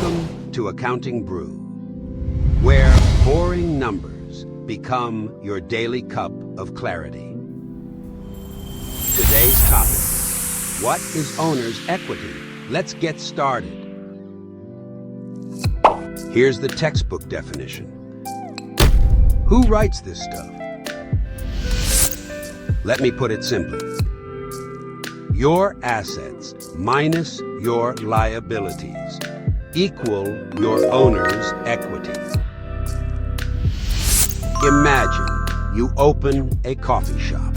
Welcome to Accounting Brew, where boring numbers become your daily cup of clarity. Today's topic: what is owner's equity? Let's get started. Here's the textbook definition. Who writes this stuff? Let me put it simply. Your assets minus your liabilities equal your owner's equity. Imagine you open a coffee shop.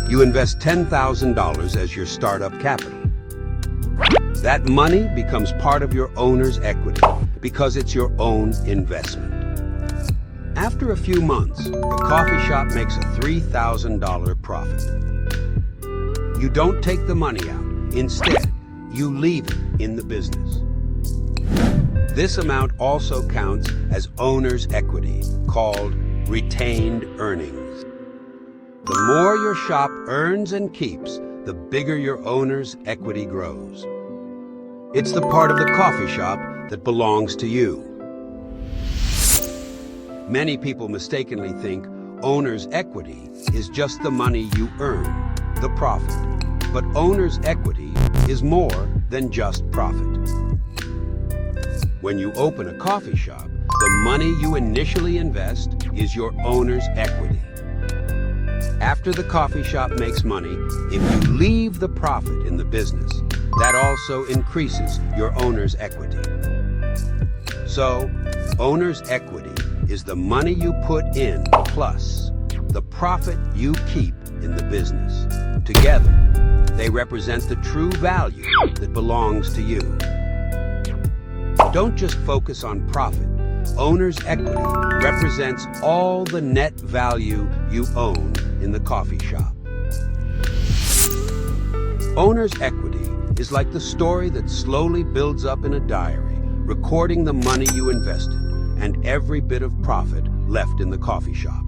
You invest $10,000 as your startup capital. That money becomes part of your owner's equity because it's your own investment. After a few months, the coffee shop makes a $3,000 profit. You don't take the money out. Instead, you leave it in the business. This amount also counts as owner's equity, called retained earnings. The more your shop earns and keeps, the bigger your owner's equity grows. It's the part of the coffee shop that belongs to you. Many people mistakenly think owner's equity is just the money you earn, the profit. But owner's equity is more than just profit. When you open a coffee shop, the money you initially invest is your owner's equity. After the coffee shop makes money, if you leave the profit in the business, that also increases your owner's equity. So, owner's equity is the money you put in plus the profit you keep in the business. Together, they represent the true value that belongs to you. Don't just focus on profit. Owner's equity represents all the net value you own in the coffee shop. Owner's equity is like the story that slowly builds up in a diary, recording the money you invested and every bit of profit left in the coffee shop.